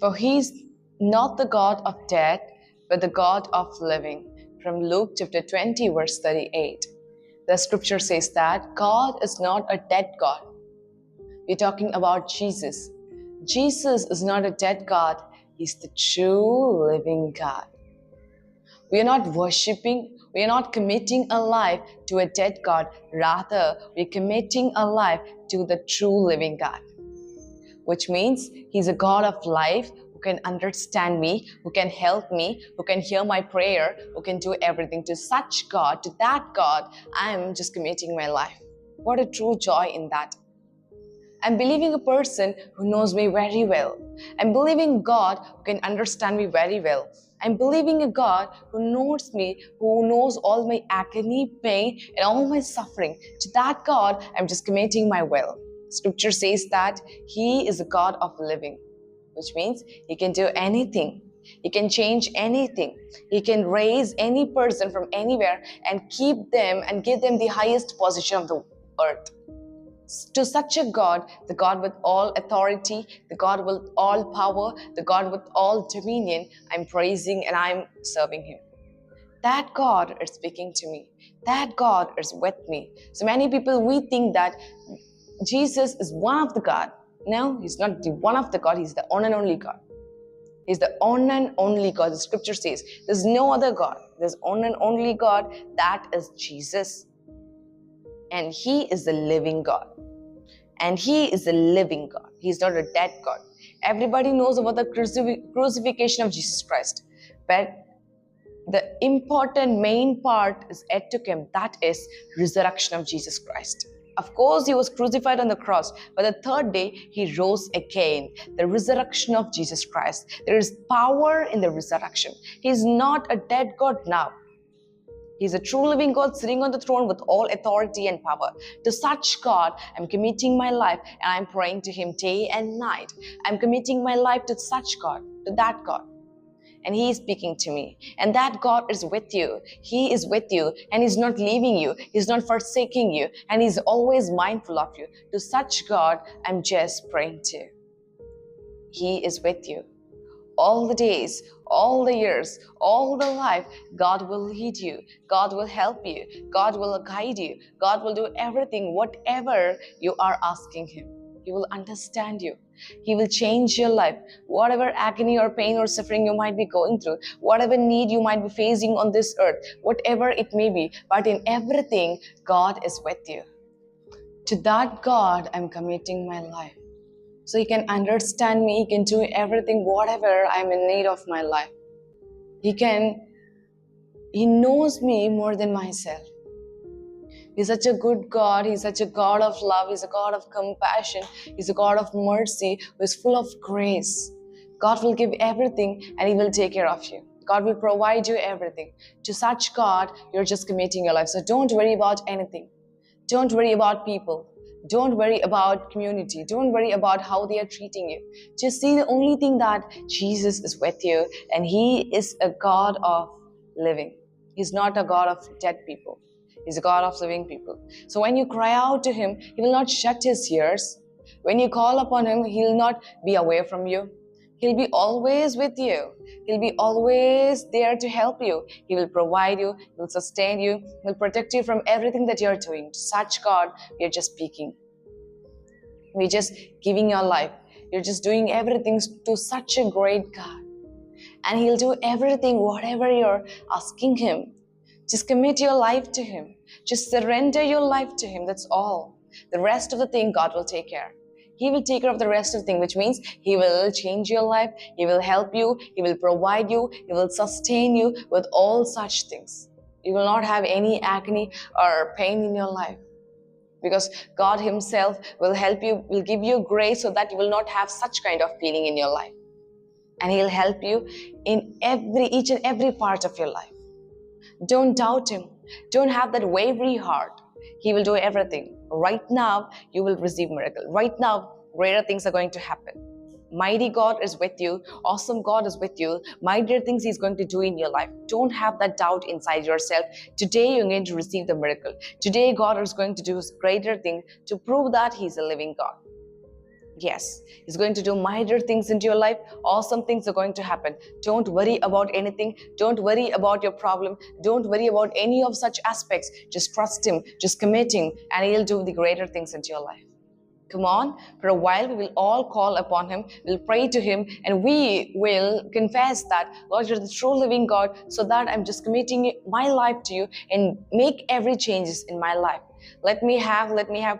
For he is not the God of death, but the God of living. From Luke chapter 20, verse 38. The scripture says that God is not a dead God. We're talking about Jesus. Jesus is not a dead God. He's the true living God. We are not worshipping, we are not committing a life to a dead God. Rather, we're committing a life to the true living God. Which means He's a God of life who can understand me, who can help me, who can hear my prayer, who can do everything. To such God, to that God, I'm just committing my life. What a true joy in that. I'm believing a person who knows me very well. I'm believing God who can understand me very well. I'm believing a God who knows me, who knows all my agony, pain, and all my suffering. To that God, I'm just committing my will. Scripture says that He is a God of living, which means He can do anything. He can change anything. He can raise any person from anywhere and keep them and give them the highest position of the earth. To such a God, the God with all authority, the God with all power, the God with all dominion, I'm praising and I'm serving Him. That God is speaking to me. That God is with me. So many people, we think that Jesus is one of the God. No, He's not the one of the God. He's the one and only God. He's the one and only God. The scripture says there's no other God. There's one and only God. That is Jesus. And He is the living God. And He is a living God. He's not a dead God. Everybody knows about the crucifixion of Jesus Christ. But the important main part is yet to come. That is resurrection of Jesus Christ. Of course, He was crucified on the cross, but the third day He rose again. The resurrection of Jesus Christ. There is power in the resurrection. He's not a dead God now. He's a true living God sitting on the throne with all authority and power. To such God, I'm committing my life and I'm praying to Him day and night. I'm committing my life to such God, to that God. And He is speaking to me. And that God is with you. He is with you and He's not leaving you. He's not forsaking you. And He's always mindful of you. To such God, I'm just praying to. He is with you. All the days, all the years, all the life, God will lead you. God will help you. God will guide you. God will do everything, whatever you are asking Him. He will understand you. He will change your life. Whatever agony or pain or suffering you might be going through, whatever need you might be facing on this earth, whatever it may be, but in everything, God is with you. To that God, I'm committing my life. So He can understand me, He can do everything, whatever I'm in need of my life. He knows me more than myself. He's such a good God, He's such a God of love, He's a God of compassion, He's a God of mercy, who is full of grace. God will give everything and He will take care of you. God will provide you everything. To such God, you're just committing your life. So don't worry about anything. Don't worry about people. Don't worry about community. Don't worry about how they are treating you. Just see the only thing that Jesus is with you and He is a God of living. He's not a God of dead people. He's a God of living people. So when you cry out to Him, He will not shut His ears. When you call upon Him, He will not be away from you. He'll be always with you. He'll be always there to help you. He will provide you. He will sustain you. He will protect you from everything that you're doing. To such God, we are just speaking. We're just giving your life. You're just doing everything to such a great God. And He'll do everything, whatever you're asking Him. Just commit your life to Him. Just surrender your life to Him. That's all. The rest of the thing, God will take care. He will take care of the rest of the thing, which means He will change your life. He will help you. He will provide you. He will sustain you with all such things. You will not have any agony or pain in your life. Because God Himself will help you, will give you grace so that you will not have such kind of feeling in your life. And He'll help you in each and every part of your life. Don't doubt Him. Don't have that wavery heart. He will do everything. Right now, you will receive miracle. Right now, greater things are going to happen. Mighty God is with you. Awesome God is with you. Mightier things He's going to do in your life. Don't have that doubt inside yourself. Today, you're going to receive the miracle. Today, God is going to do greater things to prove that He's a living God. Yes, He's going to do mightier things into your life. Awesome things are going to happen. Don't worry about anything. Don't worry about your problem. Don't worry about any of such aspects. Just trust Him, just commit Him, and He'll do the greater things into your life. Come on, for a while we will all call upon Him, we'll pray to Him, and we will confess that, Lord, you're the true living God, so that I'm just committing my life to you and make every changes in my life. Let me have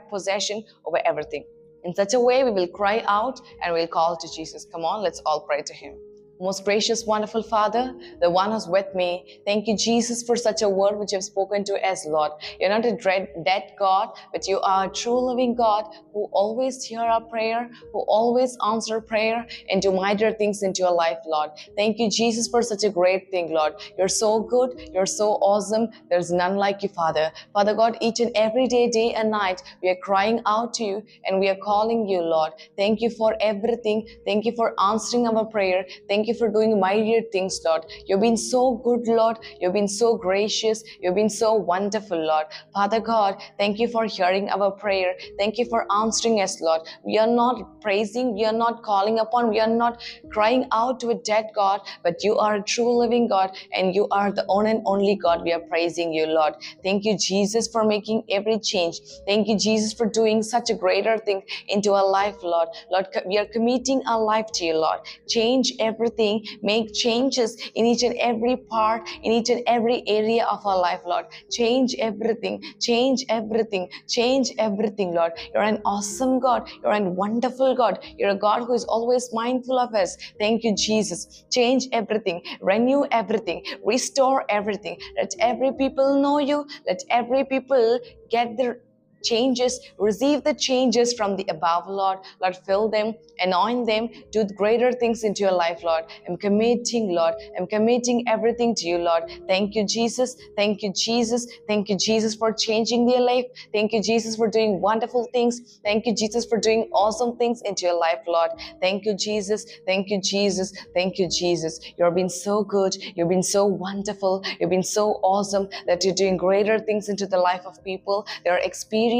possession over everything. In such a way, we will cry out and we'll call to Jesus. Come on, let's all pray to Him. Most gracious, wonderful Father, the one who's with me, thank you, Jesus, for such a word which you have spoken to us, Lord. You're not a dead God, but you are a true living God who always hear our prayer, who always answer prayer and do mightier things into your life, Lord. Thank you, Jesus, for such a great thing, Lord. You're so good. You're so awesome. There's none like you, Father. Father God, each and every day, day and night, we are crying out to you and we are calling you, Lord. Thank you for everything. Thank you for answering our prayer. Thank you for doing mightier things, Lord. You've been so good, Lord. You've been so gracious. You've been so wonderful, Lord. Father God, thank you for hearing our prayer. Thank you for answering us, Lord. We are not praising, we are not calling upon, we are not crying out to a dead God, but you are a true living God and you are the one and only God. We are praising you, Lord. Thank you, Jesus, for making every change. Thank you, Jesus, for doing such a greater thing into our life, Lord. Lord, we are committing our life to you, Lord. Change everything, make changes in each and every part, in each and every area of our life, Lord. Change everything, change everything, change everything, Lord. You're an awesome God. You're a wonderful God. You're a God who is always mindful of us. Thank you, Jesus. Change everything, renew everything, restore everything. Let every people know you. Let every people get their changes, receive the changes from the above, Lord. Lord, fill them, anoint them, do greater things into your life, Lord. I'm committing, Lord. I'm committing everything to you, Lord. Thank you, Jesus. Thank you, Jesus. Thank you, Jesus, for changing their life. Thank you, Jesus, for doing wonderful things. Thank you, Jesus, for doing awesome things into your life, Lord. Thank you, Jesus. Thank you, Jesus. Thank you, Jesus. You've been so good. You've been so wonderful. You've been so awesome that you're doing greater things into the life of people. They're experiencing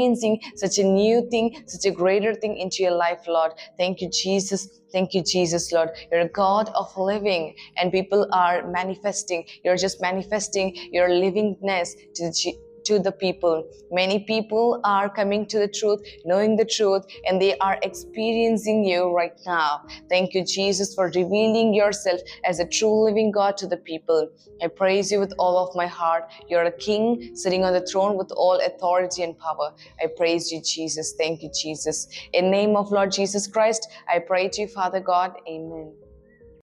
such a new thing, such a greater thing into your life, Lord. Thank you, Jesus. Thank you, Jesus, Lord. You're a God of living and people are manifesting. You're just manifesting your livingness to the people. Many people are coming to the truth, knowing the truth, and they are experiencing you right now. Thank you, Jesus, for revealing yourself as a true living God to the people. I praise you with all of my heart. You're a king sitting on the throne with all authority and power. I praise you, Jesus. Thank you, Jesus. In the name of Lord Jesus Christ, I pray to you, Father God. Amen.